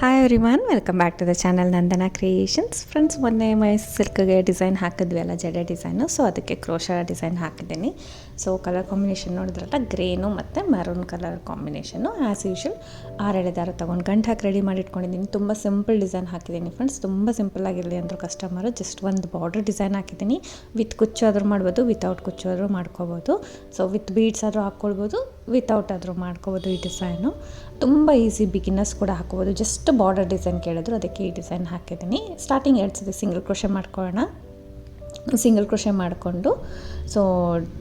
Hi everyone, welcome back to the channel Nandana creations. Friends, ಮೊನ್ನೆ ಸಿಲ್ಕ್ಗೆ design ಹಾಕಿದ್ವಿ ಅಲ್ಲ, ಜಡೆ ಡಿಸೈನು. ಸೊ ಅದಕ್ಕೆ ಕ್ರೋಶಾ ಡಿಸೈನ್ ಹಾಕಿದ್ದೀನಿ. ಸೊ ಕಲರ್ ಕಾಂಬಿನೇಷನ್ ನೋಡಿದ್ರಲ್ಲ, ಗ್ರೇನು ಮತ್ತು ಮೆರೂನ್ ಕಲರ್ ಕಾಂಬಿನೇಷನ್ನು. ಆ್ಯಸ್ ಯೂಶುವಲ್ 6 ದಾರ ತೊಗೊಂಡು ಗಂಟು ಹಾಕಿ ರೆಡಿ ಮಾಡಿ ಇಟ್ಕೊಂಡಿದ್ದೀನಿ. ತುಂಬ ಸಿಂಪಲ್ ಡಿಸೈನ್ ಹಾಕಿದ್ದೀನಿ ಫ್ರೆಂಡ್ಸ್. ತುಂಬ ಸಿಂಪಲ್ಲಾಗಿರಲಿ ಅಂದರು ಕಸ್ಟಮರು. ಜಸ್ಟ್ ಒಂದು ಬಾರ್ಡರ್ ಡಿಸೈನ್ ಹಾಕಿದ್ದೀನಿ. ವಿತ್ ಕುಚ್ಚು ಆದರೂ ಮಾಡ್ಬೋದು, ವಿತೌಟ್ ಕುಚ್ಚು ಆದರೂ ಮಾಡ್ಕೋಬೋದು. ಸೊ ವಿತ್ ಬೀಡ್ಸ್ ಆದರೂ ಹಾಕ್ಕೊಳ್ಬೋದು, ವಿತೌಟ್ ಆದರೂ ಮಾಡ್ಕೋಬೋದು. ಈ ಡಿಸೈನು ತುಂಬ ಈಸಿ, ಬಿಗಿನರ್ಸ್ ಕೂಡ ಹಾಕೋಬೋದು. ಜಸ್ಟ್ ಬಾರ್ಡರ್ ಡಿಸೈನ್ ಕೇಳಿದ್ರು, ಅದಕ್ಕೆ ಈ ಡಿಸೈನ್ ಹಾಕಿದ್ದೀನಿ. ಸ್ಟಾರ್ಟಿಂಗ್ 2 ಸತಿ ಸಿಂಗಲ್ ಕ್ರೋಶೆ ಮಾಡ್ಕೊಳ್ಳೋಣ. ಸಿಂಗಲ್ ಕ್ರೋಶೆ ಮಾಡಿಕೊಂಡು ಸೊ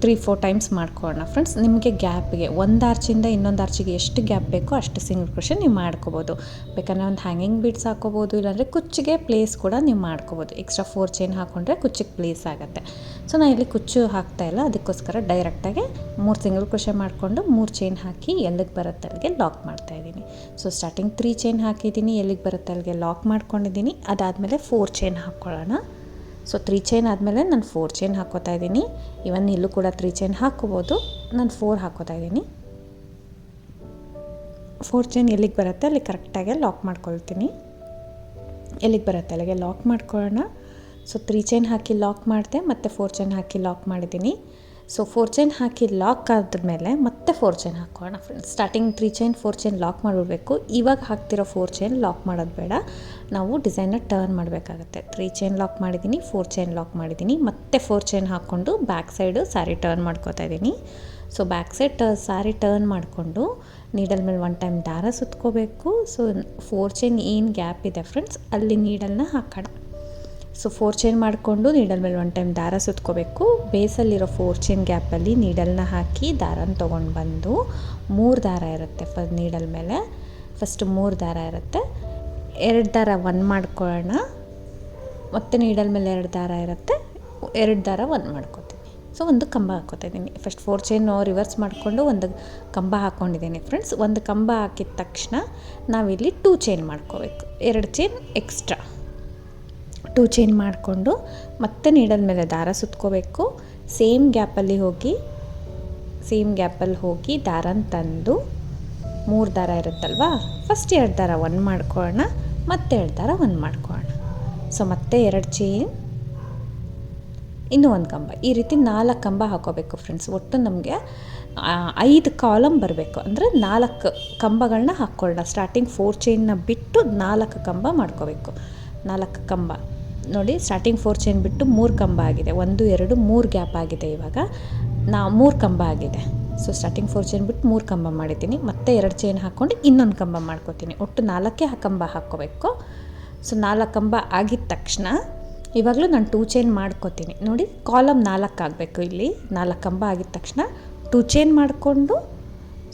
3-4 ಟೈಮ್ಸ್ ಮಾಡ್ಕೊಳ್ಳೋಣ ಫ್ರೆಂಡ್ಸ್. ನಿಮಗೆ ಗ್ಯಾಪಿಗೆ ಒಂದು ಆರ್ಚಿಂದ ಇನ್ನೊಂದು ಆರ್ಚಿಗೆ ಎಷ್ಟು ಗ್ಯಾಪ್ ಬೇಕೋ ಅಷ್ಟು ಸಿಂಗಲ್ ಕ್ರೋಶೆ ನೀವು ಮಾಡ್ಕೋಬೋದು. ಬೇಕಾದ್ರೆ ಒಂದು ಹ್ಯಾಂಗಿಂಗ್ ಬೀಡ್ಸ್ ಹಾಕೋಬೋದು, ಇಲ್ಲಾಂದರೆ ಕುಚ್ಚಿಗೆ ಪ್ಲೇಸ್ ಕೂಡ ನೀವು ಮಾಡ್ಕೋಬೋದು. ಎಕ್ಸ್ಟ್ರಾ 4 ಚೈನ್ ಹಾಕ್ಕೊಂಡ್ರೆ ಕುಚ್ಚಿಗೆ ಪ್ಲೇಸ್ ಆಗುತ್ತೆ. ಸೊ ನಾನು ಇಲ್ಲಿ ಕುಚ್ಚು ಹಾಕ್ತಾಯಿಲ್ಲ, ಅದಕ್ಕೋಸ್ಕರ ಡೈರೆಕ್ಟಾಗಿ 3 ಸಿಂಗಲ್ ಕ್ರೋಶೆ ಮಾಡಿಕೊಂಡು 3 ಚೈನ್ ಹಾಕಿ ಎಲ್ಲಿಗೆ ಬರುತ್ತೆ ಅಲ್ಲಿಗೆ ಲಾಕ್ ಮಾಡ್ತಾಯಿದ್ದೀನಿ. ಸೊ ಸ್ಟಾರ್ಟಿಂಗ್ 3 ಚೈನ್ ಹಾಕಿದ್ದೀನಿ, ಎಲ್ಲಿಗೆ ಬರುತ್ತೆ ಅಲ್ಲಿಗೆ ಲಾಕ್ ಮಾಡ್ಕೊಂಡಿದ್ದೀನಿ. ಅದಾದಮೇಲೆ 4 ಚೈನ್ ಹಾಕ್ಕೊಳ್ಳೋಣ. ಸೊ 3 ಚೈನ್ ಆದಮೇಲೆ ನಾನು 4 ಚೈನ್ ಹಾಕ್ಕೋತಾ ಇದ್ದೀನಿ. ಇವನ್ ಇಲ್ಲೂ ಕೂಡ 3 ಚೈನ್ ಹಾಕ್ಕೋಬೋದು. ನಾನು 4 ಹಾಕ್ಕೋತಾ ಇದ್ದೀನಿ. 4 ಚೈನ್ ಎಲ್ಲಿಗೆ ಬರುತ್ತೆ ಅಲ್ಲಿ ಕರೆಕ್ಟಾಗಿ ಲಾಕ್ ಮಾಡ್ಕೊಳ್ತೀನಿ. ಎಲ್ಲಿಗೆ ಬರುತ್ತೆ ಅಲ್ಲಿಗೆ ಲಾಕ್ ಮಾಡ್ಕೊಳ್ಳೋಣ. ಸೊ 3 ಚೈನ್ ಹಾಕಿ ಲಾಕ್ ಮಾಡಿದೆ, ಮತ್ತು 4 ಚೈನ್ ಹಾಕಿ ಲಾಕ್ ಮಾಡಿದ್ದೀನಿ. ಸೊ 4 ಚೈನ್ ಹಾಕಿ ಲಾಕ್ ಆದಮೇಲೆ ಮತ್ತೆ 4 ಚೈನ್ ಹಾಕೋಣ friends. Starting 3 chain 4 chain lock ಮಾಡಿಬಿಡ್ಬೇಕು. ಇವಾಗ ಹಾಕ್ತಿರೋ 4 ಚೈನ್ ಲಾಕ್ ಮಾಡೋದು ಬೇಡ, ನಾವು ಡಿಸೈನ್ನ ಟರ್ನ್ ಮಾಡಬೇಕಾಗತ್ತೆ. 3 ಚೈನ್ ಲಾಕ್ ಮಾಡಿದ್ದೀನಿ, 4 ಚೈನ್ ಲಾಕ್ ಮಾಡಿದ್ದೀನಿ, ಮತ್ತೆ 4 ಚೈನ್ ಹಾಕ್ಕೊಂಡು ಬ್ಯಾಕ್ ಸೈಡು ಸ್ಯಾರಿ ಟರ್ನ್ ಮಾಡ್ಕೋತಾ ಇದ್ದೀನಿ. So back side sari turn ಮಾಡಿಕೊಂಡು ನೀಡಲ್ ಮೇಲೆ 1 ಟೈಮ್ ದಾರ ಸುತ್ಕೋಬೇಕು. ಸೊ 4 ಚೈನ್ ಏನು ಗ್ಯಾಪ್ ಇದೆ ಫ್ರೆಂಡ್ಸ್, ಅಲ್ಲಿ ನೀಡಲ್ನ ಹಾಕೋಣ. ಸೊ 4 ಚೈನ್ ಮಾಡಿಕೊಂಡು ನೀಡಲ್ ಮೇಲೆ 1 ಟೈಮ್ ದಾರ ಸುತ್ಕೋಬೇಕು. ಬೇಸಲ್ಲಿರೋ 4 ಚೈನ್ ಗ್ಯಾಪಲ್ಲಿ ನೀಡಲ್ನ ಹಾಕಿ ದಾರನ ತೊಗೊಂಡು ಬಂದು 3 ದಾರ ಇರುತ್ತೆ ನೀಡಲ್ ಮೇಲೆ. ಫಸ್ಟ್ 3 ದಾರ ಇರುತ್ತೆ, 2 ದಾರ 1 ಮಾಡ್ಕೊಳ್ಳೋಣ. ಮತ್ತು ನೀಡಲ್ ಮೇಲೆ 2 ದಾರ ಇರುತ್ತೆ, 2 ದಾರ 1 ಮಾಡ್ಕೋತೀನಿ. ಸೊ ಒಂದು ಕಂಬ ಹಾಕ್ಕೋತಾ ಇದ್ದೀನಿ. ಫಸ್ಟ್ 4 ಚೈನ್ ರಿವರ್ಸ್ ಮಾಡಿಕೊಂಡು ಒಂದು ಕಂಬ ಹಾಕ್ಕೊಂಡಿದ್ದೀನಿ ಫ್ರೆಂಡ್ಸ್. ಒಂದು ಕಂಬ ಹಾಕಿದ ತಕ್ಷಣ ನಾವಿಲ್ಲಿ 2 ಚೈನ್ ಮಾಡ್ಕೋಬೇಕು. 2 ಚೈನ್ ಎಕ್ಸ್ಟ್ರಾ 2 ಚೈನ್ ಮಾಡಿಕೊಂಡು ಮತ್ತೆ ನೀಡಲ್ ಮೇಲೆ ದಾರ ಸುತ್ಕೋಬೇಕು. ಸೇಮ್ ಗ್ಯಾಪಲ್ಲಿ ಹೋಗಿ ದಾರನ ತಂದು 3 ದಾರ ಇರುತ್ತಲ್ವಾ, ಫಸ್ಟ್ 2 ದಾರ 1 ಮಾಡ್ಕೊಳ್ಳೋಣ, ಮತ್ತೆ 2 ದಾರ 1 ಮಾಡ್ಕೊಳ್ಳೋಣ. ಸೊ ಮತ್ತೆ 2 ಚೈನ್, ಇನ್ನೂ ಒಂದು ಕಂಬ. ಈ ರೀತಿ 4 ಕಂಬ ಹಾಕೋಬೇಕು ಫ್ರೆಂಡ್ಸ್. ಒಟ್ಟು ನಮಗೆ 5 ಕಾಲಮ್ ಬರಬೇಕು, ಅಂದರೆ 4 ಕಂಬಗಳನ್ನ ಹಾಕ್ಕೊಳ್ಳೋಣ. ಸ್ಟಾರ್ಟಿಂಗ್ 4 ಚೈನ್ನ ಬಿಟ್ಟು 4 ಕಂಬ ಮಾಡ್ಕೋಬೇಕು. 4 ಕಂಬ ನೋಡಿ, ಸ್ಟಾರ್ಟಿಂಗ್ 4 ಚೈನ್ ಬಿಟ್ಟು 3 ಕಂಬ ಆಗಿದೆ. 1 2 3 ಗ್ಯಾಪ್ ಆಗಿದೆ. ಇವಾಗ 3 ಕಂಬ ಆಗಿದೆ. ಸೊ ಸ್ಟಾರ್ಟಿಂಗ್ 4 ಚೈನ್ ಬಿಟ್ಟು 3 ಕಂಬ ಮಾಡಿದ್ದೀನಿ. ಮತ್ತೆ 2 ಚೈನ್ ಹಾಕ್ಕೊಂಡು ಇನ್ನೊಂದು ಕಂಬ ಮಾಡ್ಕೋತೀನಿ. ಒಟ್ಟು 4 ಕಂಬ ಹಾಕ್ಕೋಬೇಕು. ಸೊ 4 ಕಂಬ ಆಗಿದ ತಕ್ಷಣ ಇವಾಗಲೂ ನಾನು 2 ಚೈನ್ ಮಾಡ್ಕೋತೀನಿ. ನೋಡಿ, ಕಾಲಮ್ 4 ಆಗಬೇಕು. ಇಲ್ಲಿ 4 ಕಂಬ ಆಗಿದ ತಕ್ಷಣ 2 ಚೈನ್ ಮಾಡಿಕೊಂಡು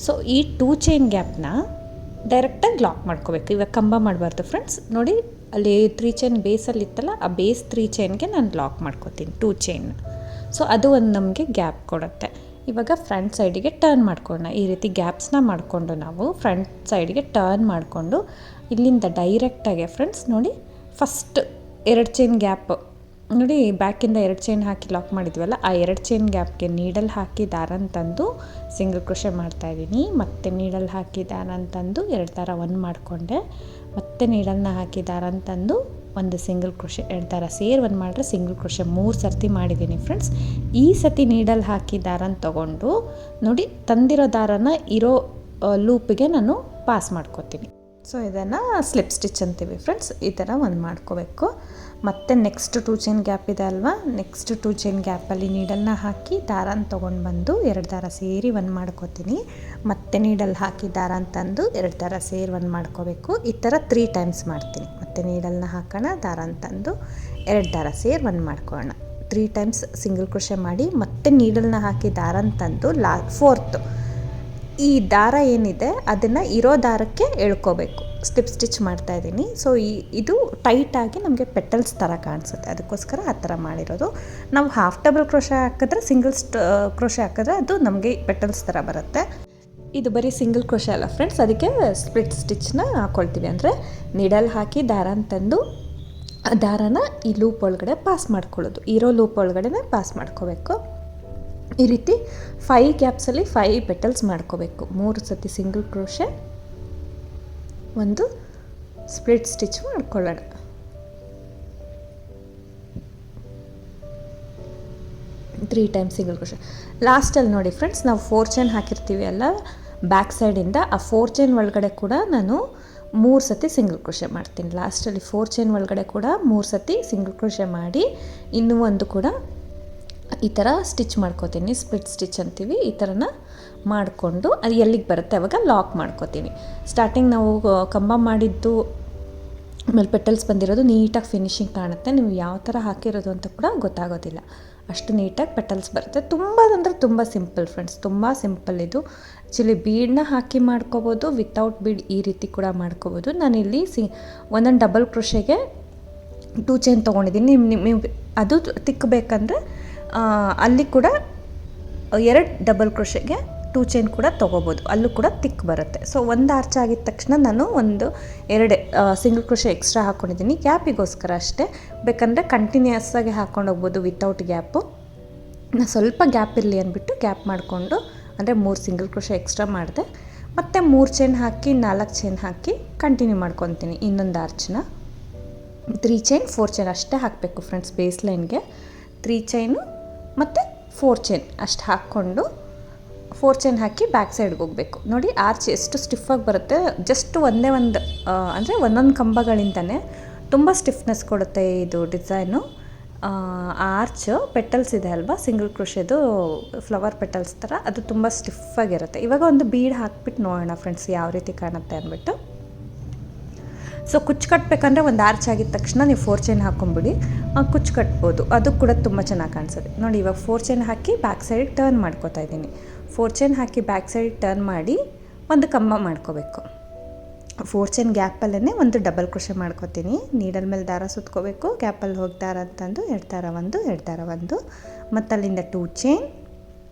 ಸೊ ಈ 2 ಚೈನ್ ಗ್ಯಾಪ್ನ ಡೈರೆಕ್ಟಾಗಿ ಲಾಕ್ ಮಾಡ್ಕೋಬೇಕು. ಇವಾಗ ಕಂಬ ಮಾಡಬಾರ್ದು ಫ್ರೆಂಡ್ಸ್. ನೋಡಿ, ಅಲ್ಲಿ 3 ಚೈನ್ ಬೇಸಲ್ಲಿ ಇತ್ತಲ್ಲ, ಆ ಬೇಸ್ 3 ಚೈನ್ಗೆ ನಾನು ಲಾಕ್ ಮಾಡ್ಕೋತೀನಿ 2 ಚೈನ್. ಸೊ ಅದು ಒಂದು ನಮಗೆ ಗ್ಯಾಪ್ ಕೊಡುತ್ತೆ. ಇವಾಗ ಫ್ರಂಟ್ ಸೈಡಿಗೆ ಟರ್ನ್ ಮಾಡ್ಕೊಳ್ಳೋಣ. ಈ ರೀತಿ ಗ್ಯಾಪ್ಸ್ನ ಮಾಡಿಕೊಂಡು ನಾವು ಫ್ರಂಟ್ ಸೈಡಿಗೆ ಟರ್ನ್ ಮಾಡಿಕೊಂಡು ಇಲ್ಲಿಂದ ಡೈರೆಕ್ಟಾಗಿ ಫ್ರೆಂಡ್ಸ್ ನೋಡಿ, ಫಸ್ಟ್ 2 ಚೈನ್ ಗ್ಯಾಪ್ ನೋಡಿ, ಬ್ಯಾಕಿಂದ 2 ಚೈನ್ ಹಾಕಿ ಲಾಕ್ ಮಾಡಿದ್ವಲ್ಲ, ಆ 2 ಚೈನ್ ಗ್ಯಾಪ್ಗೆ ನೀಡಲ್ ಹಾಕಿ ದಾರನ ತಂದು ಸಿಂಗಲ್ ಕ್ರೋಶೆ ಮಾಡ್ತಾಯಿದ್ದೀನಿ. ಮತ್ತು ನೀಡಲ್ ಹಾಕಿ ದಾರನ ತಂದು 2 ದಾರ 1 ಮಾಡಿಕೊಂಡೆ, ಮತ್ತು ನೀಡಲ್ನ ಹಾಕಿ ದಾರನ ತಂದು ಒಂದು ಸಿಂಗಲ್ ಕ್ರೋಶೆ, 2 ದಾರ ಸೇರಿ 1 ಮಾಡಿದ್ರೆ ಸಿಂಗಲ್ ಕ್ರೋಶೆ 3 ಸರ್ತಿ ಮಾಡಿದ್ದೀನಿ ಫ್ರೆಂಡ್ಸ್. ಈ ಸತಿ ನೀಡಲ್ ಹಾಕಿ ದಾರನ ತೊಗೊಂಡು ನೋಡಿ, ತಂದಿರೋ ದಾರನ ಇರೋ ಲೂಪಿಗೆ ನಾನು ಪಾಸ್ ಮಾಡ್ಕೋತೀನಿ. ಸೊ ಇದನ್ನು ಸ್ಲಿಪ್ ಸ್ಟಿಚ್ ಅಂತೀವಿ ಫ್ರೆಂಡ್ಸ್. ಈ ಥರ ಒಂದು ಮಾಡ್ಕೋಬೇಕು. ಮತ್ತು ನೆಕ್ಸ್ಟ್ 2 ಚೈನ್ ಗ್ಯಾಪ್ ಇದೆ ಅಲ್ವಾ, ನೆಕ್ಸ್ಟ್ 2 ಚೈನ್ ಗ್ಯಾಪಲ್ಲಿ ನೀಡಲ್ನ ಹಾಕಿ ದಾರನ ತೊಗೊಂಡು ಬಂದು 2 ದಾರ ಸೇರಿ 1 ಮಾಡ್ಕೋತೀನಿ. ಮತ್ತು ನೀಡಲ್ ಹಾಕಿ ದಾರನ ತಂದು 2 ದಾರ ಸೇರಿ 1 ಮಾಡ್ಕೋಬೇಕು. ಈ ಥರ 3 ಟೈಮ್ಸ್ ಮಾಡ್ತೀನಿ. ಮತ್ತು ನೀಡಲ್ನ ಹಾಕೋಣ, ದಾರನ ತಂದು 2 ದಾರ ಸೇರಿ 1 ಮಾಡ್ಕೊಳ್ಳೋಣ. 3 ಟೈಮ್ಸ್ ಸಿಂಗಲ್ ಕ್ರೋಶೆ ಮಾಡಿ ಮತ್ತೆ ನೀಡಲ್ನ ಹಾಕಿ ದಾರನ ತಂದು ಫೋರ್ತು ಈ ದಾರ ಏನಿದೆ ಅದನ್ನು ಇರೋ ದಾರಕ್ಕೆ ಎಳ್ಕೋಬೇಕು. ಸ್ಲಿಪ್ ಸ್ಟಿಚ್ ಮಾಡ್ತಾಯಿದ್ದೀನಿ. ಸೊ ಇದು ಟೈಟಾಗಿ ನಮಗೆ ಪೆಟಲ್ಸ್ ಥರ ಕಾಣಿಸುತ್ತೆ, ಅದಕ್ಕೋಸ್ಕರ ಆ ಥರ ಮಾಡಿರೋದು. ನಾವು ಹಾಫ್ ಡಬಲ್ ಕ್ರೋಶೆ ಹಾಕಿದ್ರೆ, ಸಿಂಗಲ್ ಕ್ರೋಶೆ ಹಾಕಿದ್ರೆ ಅದು ನಮಗೆ ಪೆಟಲ್ಸ್ ಥರ ಬರುತ್ತೆ. ಇದು ಬರೀ ಸಿಂಗಲ್ ಕ್ರೋಶೆ ಅಲ್ಲ ಫ್ರೆಂಡ್ಸ್, ಅದಕ್ಕೆ ಸ್ಪ್ಲಿಟ್ ಸ್ಟಿಚ್ನ ಹಾಕ್ಕೊಳ್ತೀವಿ. ಅಂದರೆ ನೀಡಲ್ ಹಾಕಿ ದಾರನ ತಂದು ದಾರನ ಈ ಲೂಪ್ ಒಳಗಡೆ ಪಾಸ್ ಮಾಡ್ಕೊಳ್ಳೋದು, ಇರೋ ಲೂಪ್ ಒಳಗಡೆ ಪಾಸ್ ಮಾಡ್ಕೋಬೇಕು. ಈ ರೀತಿ 5 ಗ್ಯಾಪ್ಸಲ್ಲಿ 5 ಪೆಟಲ್ಸ್ ಮಾಡ್ಕೋಬೇಕು. 3 ಸತಿ ಸಿಂಗಲ್ ಕ್ರೋಶೆ, ಒಂದು ಸ್ಪ್ಲಿಟ್ ಸ್ಟಿಚ್ ಮಾಡ್ಕೊಳ್ಳೋಣ. Three time single crochet. ಲಾಸ್ಟಲ್ಲಿ ನೋಡಿ ಫ್ರೆಂಡ್ಸ್, ನಾವು 4 ಚೈನ್ ಹಾಕಿರ್ತೀವಿ ಅಲ್ಲ ಬ್ಯಾಕ್ ಸೈಡಿಂದ, ಆ 4 ಚೈನ್ ಒಳಗಡೆ ಕೂಡ ನಾನು 3 ಸತಿ ಸಿಂಗಲ್ ಕ್ರೋಶೆ ಮಾಡ್ತೀನಿ. ಲಾಸ್ಟಲ್ಲಿ 4 ಚೈನ್ ಒಳಗಡೆ ಕೂಡ 3 ಸತಿ ಸಿಂಗಲ್ ಕ್ರೋಶೆ ಮಾಡಿ ಇನ್ನೂ ಒಂದು ಕೂಡ ಈ ಥರ ಸ್ಟಿಚ್ ಮಾಡ್ಕೋತೀನಿ. ಸ್ಪ್ಲಿಟ್ ಸ್ಟಿಚ್ ಅಂತೀವಿ. ಈ ಥರನ ಮಾಡಿಕೊಂಡು ಅದು ಎಲ್ಲಿಗೆ ಬರುತ್ತೆ ಅವಾಗ ಲಾಕ್ ಮಾಡ್ಕೋತೀನಿ. ಸ್ಟಾರ್ಟಿಂಗ್ ನಾವು ಕಂಬ ಮಾಡಿದ್ದು ಆಮೇಲೆ ಪೆಟಲ್ಸ್ ಬಂದಿರೋದು ನೀಟಾಗಿ ಫಿನಿಶಿಂಗ್ ಕಾಣುತ್ತೆ. ನೀವು ಯಾವ ಥರ ಹಾಕಿರೋದು ಅಂತ ಕೂಡ ಗೊತ್ತಾಗೋದಿಲ್ಲ, ಅಷ್ಟು ನೀಟಾಗಿ ಪೆಟಲ್ಸ್ ಬರುತ್ತೆ. ತುಂಬ ಅಂದರೆ ತುಂಬ ಸಿಂಪಲ್ ಫ್ರೆಂಡ್ಸ್, ತುಂಬ ಸಿಂಪಲ್ ಇದು. ಆ್ಯಕ್ಚುಲಿ ಬೀಡನ್ನ ಹಾಕಿ ಮಾಡ್ಕೋಬೋದು, ವಿತೌಟ್ ಬೀಡ್ ಈ ರೀತಿ ಕೂಡ ಮಾಡ್ಕೋಬೋದು. ನಾನಿಲ್ಲಿ ಒಂದೊಂದು ಡಬಲ್ ಕ್ರೋಶೆಗೆ 2 ಚೈನ್ ತೊಗೊಂಡಿದ್ದೀನಿ. ನೀವು ಅದು ತಿಕ್ಕಬೇಕಂದ್ರೆ ಅಲ್ಲಿ ಕೂಡ 2 ಡಬಲ್ ಕ್ರೋಶೆಗೆ 2 ಚೈನ್ ಕೂಡ ತೊಗೋಬೋದು, ಅಲ್ಲೂ ಕೂಡ ತಿಕ್ ಬರುತ್ತೆ. ಸೊ ಒಂದು ಆರ್ಚ್ ಆಗಿದ ತಕ್ಷಣ ನಾನು 2 ಸಿಂಗಲ್ ಕ್ರೋಶೆ ಎಕ್ಸ್ಟ್ರಾ ಹಾಕ್ಕೊಂಡಿದ್ದೀನಿ, ಗ್ಯಾಪಿಗೋಸ್ಕರ ಅಷ್ಟೇ. ಬೇಕಂದರೆ ಕಂಟಿನ್ಯೂಸ್ ಆಗಿ ಹಾಕ್ಕೊಂಡು ಹೋಗ್ಬೋದು ವಿತೌಟ್ ಗ್ಯಾಪು. ನಾನು ಸ್ವಲ್ಪ ಗ್ಯಾಪ್ ಇರಲಿ ಅಂದ್ಬಿಟ್ಟು ಗ್ಯಾಪ್ ಮಾಡಿಕೊಂಡು, ಅಂದರೆ 3 ಸಿಂಗಲ್ ಕ್ರೋಶೆ ಎಕ್ಸ್ಟ್ರಾ ಮಾಡಿದೆ. ಮತ್ತು 3 ಚೈನ್ ಹಾಕಿ 4 ಚೈನ್ ಹಾಕಿ ಕಂಟಿನ್ಯೂ ಮಾಡ್ಕೊತೀನಿ ಇನ್ನೊಂದು ಆರ್ಚನ್ನ. 3 ಚೈನ್ 4 ಚೈನ್ ಅಷ್ಟೇ ಹಾಕಬೇಕು ಫ್ರೆಂಡ್ಸ್ ಬೇಸ್ ಲೈನ್ಗೆ. 3 ಚೈನು ಮತ್ತು 4 ಚೈನ್ ಅಷ್ಟು ಹಾಕ್ಕೊಂಡು 4 ಚೈನ್ ಹಾಕಿ ಬ್ಯಾಕ್ ಸೈಡ್ಗೆ ಹೋಗಬೇಕು. ನೋಡಿ ಆರ್ಚ್ ಎಷ್ಟು ಸ್ಟಿಫಾಗಿ ಬರುತ್ತೆ. ಜಸ್ಟ್ ಒಂದೇ ಒಂದು ಅಂದರೆ ಒಂದೊಂದು ಕಂಬಗಳಿಂದನೇ ತುಂಬ ಸ್ಟಿಫ್ನೆಸ್ ಕೊಡುತ್ತೆ ಇದು ಡಿಸೈನು. ಆರ್ಚ್ ಪೆಟಲ್ಸ್ ಇದೆ ಅಲ್ವಾ ಸಿಂಗಲ್ ಕ್ರೋಶೆದು ಫ್ಲವರ್ ಪೆಟಲ್ಸ್ ಥರ, ಅದು ತುಂಬ ಸ್ಟಿಫಾಗಿರುತ್ತೆ. ಇವಾಗ ಒಂದು ಬೀಡ್ ಹಾಕ್ಬಿಟ್ಟು ನೋಡೋಣ ಫ್ರೆಂಡ್ಸ್ ಯಾವ ರೀತಿ ಕಾಣುತ್ತೆ ಅಂದ್ಬಿಟ್ಟು. ಸೊ ಕುಚ್ಚು ಕಟ್ಟಬೇಕಂದ್ರೆ ಒಂದು ಆರ್ಚ್ ಆಗಿದ ತಕ್ಷಣ ನೀವು 4 ಚೈನ್ ಹಾಕ್ಕೊಂಬಿಡಿ, ಕುಚ್ಚು ಕಟ್ಬೋದು, ಅದು ಕೂಡ ತುಂಬ ಚೆನ್ನಾಗಿ ಕಾಣಿಸುತ್ತೆ. ನೋಡಿ ಇವಾಗ 4 ಚೈನ್ ಹಾಕಿ ಬ್ಯಾಕ್ ಸೈಡಿಗೆ ಟರ್ನ್ ಮಾಡ್ಕೋತಾ ಇದ್ದೀನಿ. 4 ಚೈನ್ ಹಾಕಿ ಬ್ಯಾಕ್ ಸೈಡಿಗೆ ಟರ್ನ್ ಮಾಡಿ ಒಂದು ಕಂಬ ಮಾಡ್ಕೋಬೇಕು. 4 ಚೈನ್ ಗ್ಯಾಪಲ್ಲೇ ಒಂದು ಡಬಲ್ ಕ್ರೋಶೆ ಮಾಡ್ಕೋತೀನಿ. ನೀಡಲ್ ಮೇಲೆ ದಾರ ಸುತ್ಕೋಬೇಕು, ಗ್ಯಾಪಲ್ಲಿ ಹೋಗಿ ದಾರ ಅಂತಂದು 2 ದಾರ 1 2 ದಾರ 1, ಮತ್ತು ಅಲ್ಲಿಂದ 2 ಚೈನ್,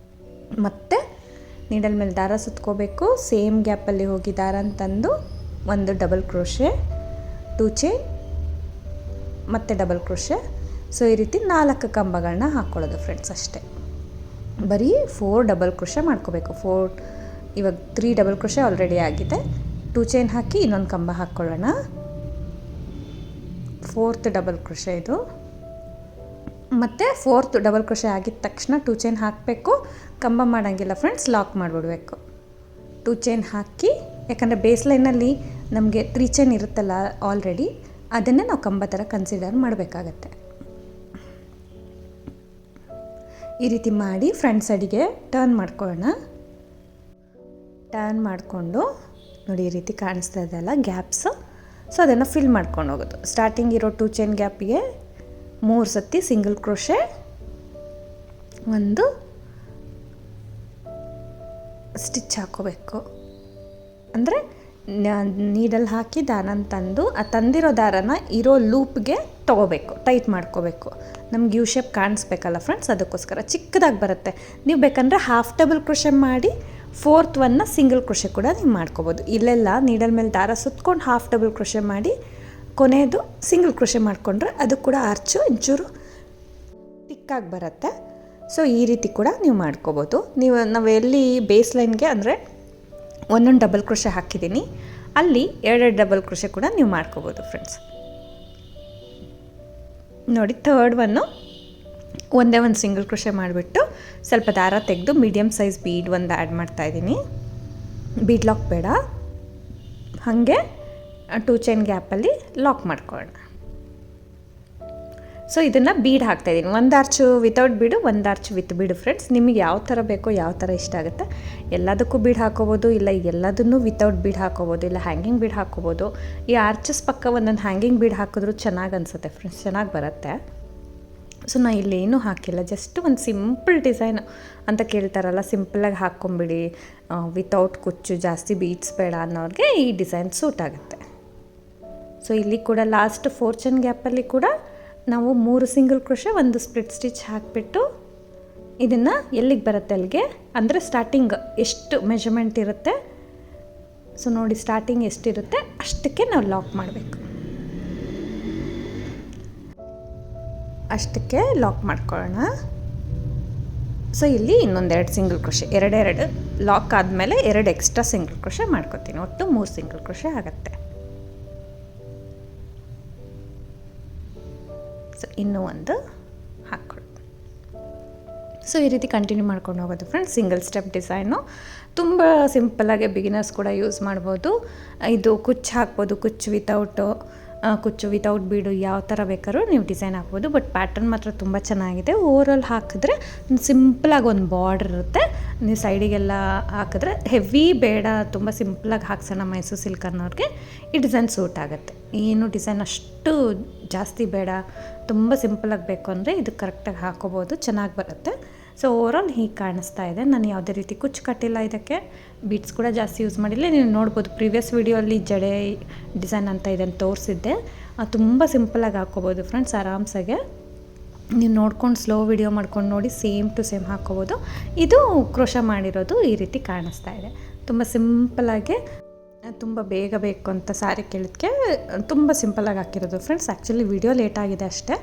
ಮತ್ತು ನೀಡಲ್ ಮೇಲೆ ದಾರ ಸುತ್ಕೋಬೇಕು. ಸೇಮ್ ಗ್ಯಾಪಲ್ಲಿ ಹೋಗಿ ದಾರ ಅಂತಂದು ಒಂದು ಡಬಲ್ ಕ್ರೋಶೆ, 2 ಚೈನ್ ಮತ್ತು ಡಬಲ್ ಕ್ರೋಶೆ. ಸೊ ಈ ರೀತಿ 4 ಕಂಬಗಳನ್ನ ಹಾಕ್ಕೊಳ್ಳೋದು ಫ್ರೆಂಡ್ಸ್ ಅಷ್ಟೇ. ಬರೀ 4 ಡಬಲ್ ಕ್ರೋಶೆ ಮಾಡ್ಕೋಬೇಕು. ಇವಾಗ 3 ಡಬಲ್ ಕ್ರೋಶೆ ಆಲ್ರೆಡಿ ಆಗಿದೆ. 2 ಚೈನ್ ಹಾಕಿ ಇನ್ನೊಂದು ಕಂಬ ಹಾಕ್ಕೊಳ್ಳೋಣ. 4th ಡಬಲ್ ಕ್ರೋಶೆ ಇದು. ಮತ್ತು 4th ಡಬಲ್ ಕ್ರೋಶೆ ಆಗಿದ ತಕ್ಷಣ 2 ಚೈನ್ ಹಾಕಬೇಕು. ಕಂಬ ಮಾಡೋಂಗಿಲ್ಲ ಫ್ರೆಂಡ್ಸ್, ಲಾಕ್ ಮಾಡಿಬಿಡ್ಬೇಕು. 2 ಚೈನ್ ಹಾಕಿ, ಯಾಕಂದರೆ ಬೇಸ್ ಲೈನಲ್ಲಿ ನಮಗೆ 3 ಚೈನ್ ಇರುತ್ತಲ್ಲ ಆಲ್ರೆಡಿ, ಅದನ್ನೇ ನಾವು ಕಂಬ ಥರ ಕನ್ಸಿಡರ್ ಮಾಡಬೇಕಾಗತ್ತೆ. ಈ ರೀತಿ ಮಾಡಿ ಫ್ರಂಟ್ ಸೈಡಿಗೆ ಟರ್ನ್ ಮಾಡ್ಕೊಳ್ಳೋಣ. ಟರ್ನ್ ಮಾಡಿಕೊಂಡು ನೋಡಿ ಈ ರೀತಿ ಕಾಣಿಸ್ತಾ ಇದೆ ಅಲ್ಲ ಗ್ಯಾಪ್ಸು. ಸೊ ಅದನ್ನು ಫಿಲ್ ಮಾಡ್ಕೊಂಡು ಹೋಗೋದು. ಸ್ಟಾರ್ಟಿಂಗ್ ಇರೋ 2 ಚೈನ್ ಗ್ಯಾಪಿಗೆ 3 ಸತಿ ಸಿಂಗಲ್ ಕ್ರೋಶೆ, ಒಂದು ಸ್ಟಿಚ್ ಹಾಕೋಬೇಕು. ಅಂದರೆ ನೀಡಲ್ ಹಾಕಿ ದಾರನ ತಂದು ಆ ತಂದಿರೋ ದಾರನ ಇರೋ ಲೂಪ್ಗೆ ತೊಗೋಬೇಕು, ಟೈಟ್ ಮಾಡ್ಕೋಬೇಕು. ನಮ್ಗೆ ಯು ಶೇಪ್ ಕಾಣಿಸ್ಬೇಕಲ್ಲ ಫ್ರೆಂಡ್ಸ್, ಅದಕ್ಕೋಸ್ಕರ ಚಿಕ್ಕದಾಗಿ ಬರುತ್ತೆ. ನೀವು ಬೇಕಂದರೆ ಹಾಫ್ ಡಬಲ್ ಕ್ರೋಶೆ ಮಾಡಿ 4th ಒನ್ನ ಸಿಂಗಲ್ ಕ್ರೋಶೆ ಕೂಡ ನೀವು ಮಾಡ್ಕೋಬೋದು. ಇಲ್ಲೆಲ್ಲ ನೀಡಲ್ ಮೇಲೆ ದಾರ ಸುತ್ಕೊಂಡು ಹಾಫ್ ಡಬಲ್ ಕ್ರೋಶೆ ಮಾಡಿ ಕೊನೆಯದು ಸಿಂಗಲ್ ಕ್ರೋಶೆ ಮಾಡಿಕೊಂಡ್ರೆ ಅದು ಕೂಡ ಆರ್ಚು ಒಂಚೂರು ತಿಕ್ಕಾಗಿ ಬರುತ್ತೆ. ಸೊ ಈ ರೀತಿ ಕೂಡ ನೀವು ಮಾಡ್ಕೋಬೋದು. ನಾವು ಎಲ್ಲಿ ಬೇಸ್ ಲೈನ್ಗೆ ಅಂದರೆ ಒಂದೊಂದು ಡಬಲ್ ಕ್ರೋಶೆ ಹಾಕಿದ್ದೀನಿ, ಅಲ್ಲಿ 2 ಡಬಲ್ ಕ್ರೋಶೆ ಕೂಡ ನೀವು ಮಾಡ್ಕೋಬೋದು ಫ್ರೆಂಡ್ಸ್. ನೋಡಿ 3rd ಒನ್ನು ಒಂದೇ ಒಂದು ಸಿಂಗಲ್ ಕ್ರೋಶೆ ಮಾಡಿಬಿಟ್ಟು ಸ್ವಲ್ಪ ದಾರ ತೆಗೆದು ಮೀಡಿಯಮ್ ಸೈಜ್ ಬೀಡ್ ಒಂದು ಆ್ಯಡ್ ಮಾಡ್ತಾಯಿದ್ದೀನಿ. ಬೀಡ್ ಲಾಕ್ ಬೇಡ, ಹಾಗೆ 2 ಚೈನ್ ಗ್ಯಾಪಲ್ಲಿ ಲಾಕ್ ಮಾಡ್ಕೊಳ್ಳೋಣ. ಸೊ ಇದನ್ನು ಬೀಡ್ ಹಾಕ್ತಾಯಿದ್ದೀನಿ. 1 ಆರ್ಚು ವಿತೌಟ್ ಬೀಡು, 1 ಆರ್ಚ್ ವಿತ್ ಬೀಡು ಫ್ರೆಂಡ್ಸ್. ನಿಮಗೆ ಯಾವ ಥರ ಬೇಕೋ ಯಾವ ಥರ ಇಷ್ಟ ಆಗುತ್ತೆ ಎಲ್ಲದಕ್ಕೂ ಬೀಡ್ ಹಾಕೋಬೋದು, ಇಲ್ಲ ಎಲ್ಲದನ್ನೂ ವಿತೌಟ್ ಬೀಡ್ ಹಾಕೋಬೋದು, ಇಲ್ಲ ಹ್ಯಾಂಗಿಂಗ್ ಬೀಡ್ ಹಾಕೋಬೋದು. ಈ ಆರ್ಚಸ್ ಪಕ್ಕ ಒಂದೊಂದು ಹ್ಯಾಂಗಿಂಗ್ ಬೀಡ್ ಹಾಕಿದ್ರೂ ಚೆನ್ನಾಗಿ ಅನಿಸುತ್ತೆ ಫ್ರೆಂಡ್ಸ್, ಚೆನ್ನಾಗಿ ಬರುತ್ತೆ. ಸೊ ನಾನು ಇಲ್ಲಿ ಏನೂ ಹಾಕಿಲ್ಲ, ಜಸ್ಟ್ ಒಂದು ಸಿಂಪಲ್ ಡಿಸೈನ್ ಅಂತ ಕೇಳ್ತಾರಲ್ಲ, ಸಿಂಪಲಾಗಿ ಹಾಕ್ಕೊಂಬಿಡಿ, ವಿತೌಟ್ ಕುಚ್ಚು, ಜಾಸ್ತಿ ಬೀಡ್ಸ್ ಬೇಡ ಅನ್ನೋರಿಗೆ ಈ ಡಿಸೈನ್ ಸೂಟ್ ಆಗುತ್ತೆ. ಸೊ ಇಲ್ಲಿ ಕೂಡ ಲಾಸ್ಟ್ 4 ಚೈನ್ ಗ್ಯಾಪಲ್ಲಿ ಕೂಡ ನಾವು 3 ಸಿಂಗಲ್ ಕ್ರೋಶೆ, 1 ಸ್ಪ್ಲಿಟ್ ಸ್ಟಿಚ್ ಹಾಕಿಬಿಟ್ಟು ಇದನ್ನು ಎಲ್ಲಿಗೆ ಬರುತ್ತೆ ಅಲ್ಲಿಗೆ, ಅಂದರೆ ಸ್ಟಾರ್ಟಿಂಗ್ ಎಷ್ಟು ಮೆಜರ್ಮೆಂಟ್ ಇರುತ್ತೆ, ಸೊ ನೋಡಿ ಸ್ಟಾರ್ಟಿಂಗ್ ಎಷ್ಟಿರುತ್ತೆ ಅಷ್ಟಕ್ಕೆ ನಾವು ಲಾಕ್ ಮಾಡಬೇಕು. ಅಷ್ಟಕ್ಕೆ ಲಾಕ್ ಮಾಡ್ಕೊಳ್ಳೋಣ. ಸೊ ಇಲ್ಲಿ ಇನ್ನೊಂದು 2 ಸಿಂಗಲ್ ಕ್ರೋಶೆ, 2 ಲಾಕ್ ಆದಮೇಲೆ 2 ಎಕ್ಸ್ಟ್ರಾ ಸಿಂಗಲ್ ಕ್ರೋಶೆ ಮಾಡ್ಕೊತೀನಿ. ಒಟ್ಟು 3 ಸಿಂಗಲ್ ಕ್ರೋಶೆ ಆಗುತ್ತೆ. ಸೊ ಇನ್ನೂ ಒಂದು ಹಾಕ್ಕೊಳ್ಳಿ. ಸೊ ಈ ರೀತಿ ಕಂಟಿನ್ಯೂ ಮಾಡ್ಕೊಂಡು ಹೋಗೋದು ಫ್ರೆಂಡ್ಸ್. ಸಿಂಗಲ್ ಸ್ಟೆಪ್ ಡಿಸೈನು ತುಂಬ ಸಿಂಪಲ್ಲಾಗಿ ಬಿಗಿನರ್ಸ್ ಕೂಡ ಯೂಸ್ ಮಾಡ್ಬೋದು. ಇದು ಕುಚ್ಚು ಹಾಕ್ಬೋದು, ಕುಚ್ಚು ವಿತೌಟ್ ಬೀಡು ಯಾವ ಥರ ಬೇಕಾದ್ರೂ ನೀವು ಡಿಸೈನ್ ಹಾಕ್ಬೋದು. ಬಟ್ ಪ್ಯಾಟರ್ನ್ ಮಾತ್ರ ತುಂಬ ಚೆನ್ನಾಗಿದೆ. ಓವರಾಲ್ ಹಾಕಿದ್ರೆ ಸಿಂಪಲಾಗಿ ಒಂದು ಬಾರ್ಡರ್ ಇರುತ್ತೆ. ನೀವು ಸೈಡಿಗೆಲ್ಲ ಹಾಕಿದ್ರೆ ಹೆವಿ ಬೇಡ, ತುಂಬ ಸಿಂಪಲಾಗಿ ಹಾಕ್ಸೋಣ ಮೈಸೂರು ಸಿಲ್ಕ್ ಅನ್ನೋರಿಗೆ ಈ ಡಿಸೈನ್ ಸೂಟ್ ಆಗುತ್ತೆ. ಏನು ಡಿಸೈನ್ ಅಷ್ಟು ಜಾಸ್ತಿ ಬೇಡ, ತುಂಬ ಸಿಂಪಲಾಗಿ ಬೇಕು ಅಂದರೆ ಇದು ಕರೆಕ್ಟಾಗಿ ಹಾಕೋಬೋದು, ಚೆನ್ನಾಗಿ ಬರುತ್ತೆ. ಸೊ ಓವರಾಲ್ ಹೀಗೆ ಕಾಣಿಸ್ತಾ ಇದೆ. ನಾನು ಯಾವುದೇ ರೀತಿ ಕುಚ್ಚು ಕಟ್ಟಿಲ್ಲ, ಇದಕ್ಕೆ ಬೀಡ್ಸ್ ಕೂಡ ಜಾಸ್ತಿ ಯೂಸ್ ಮಾಡಿಲ್ಲ. ನೀವು ನೋಡ್ಬೋದು ಪ್ರೀವಿಯಸ್ ವೀಡಿಯೋಲ್ಲಿ ಜಡೆ ಡಿಸೈನ್ ಅಂತ ಇದನ್ನು ತೋರಿಸಿದ್ದೆ. ತುಂಬ ಸಿಂಪಲಾಗಿ ಹಾಕ್ಕೋಬೋದು ಫ್ರೆಂಡ್ಸ್, ಆರಾಮ್ಸಾಗೆ. ನೀವು ನೋಡ್ಕೊಂಡು ಸ್ಲೋ ವಿಡಿಯೋ ಮಾಡ್ಕೊಂಡು ನೋಡಿ, ಸೇಮ್ ಟು ಸೇಮ್ ಹಾಕ್ಕೋಬೋದು. ಇದು ಕ್ರೋಶ ಮಾಡಿರೋದು ಈ ರೀತಿ ಕಾಣಿಸ್ತಾ ಇದೆ. ತುಂಬ ಸಿಂಪಲಾಗಿ, ತುಂಬ ಬೇಗ ಬೇಕು ಅಂತ ಸ್ಯಾರಿ ಕೇಳಿದ್ಕೆ ತುಂಬ ಸಿಂಪಲಾಗಿ ಹಾಕಿರೋದು ಫ್ರೆಂಡ್ಸ್. ಆ್ಯಕ್ಚುಲಿ ವಿಡಿಯೋ ಲೇಟಾಗಿದೆ ಅಷ್ಟೇ.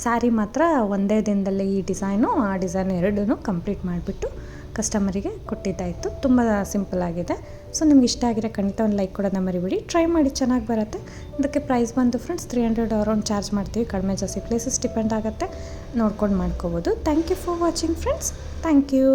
ಸ್ಯಾರಿ ಮಾತ್ರ ಒಂದೇ ದಿನದಲ್ಲಿ ಈ ಡಿಸೈನು ಆ ಡಿಸೈನ್ ಎರಡೂ ಕಂಪ್ಲೀಟ್ ಮಾಡಿಬಿಟ್ಟು ಕಸ್ಟಮರಿಗೆ ಕೊಟ್ಟಿದ್ದಾಯಿತು. ತುಂಬ ಸಿಂಪಲಾಗಿದೆ. ಸೊ ನಿಮ್ಗೆ ಇಷ್ಟ ಆಗಿರೋ ಖಂಡಿತ ಒಂದು ಲೈಕ್ ಕೊಡೋದನ್ನ ಮರಿಬೇಡಿ. ಟ್ರೈ ಮಾಡಿ, ಚೆನ್ನಾಗಿ ಬರುತ್ತೆ. ಇದಕ್ಕೆ ಪ್ರೈಸ್ ಬಂದು ಫ್ರೆಂಡ್ಸ್ 300 ಅರೌಂಡ್ ಚಾರ್ಜ್ ಮಾಡ್ತೀವಿ. ಕಡಿಮೆ ಜಾಸ್ತಿ ಪ್ಲೇಸಸ್ ಡಿಪೆಂಡ್ ಆಗುತ್ತೆ, ನೋಡ್ಕೊಂಡು ಮಾಡ್ಕೋಬೋದು. Thank you for watching friends. Thank you.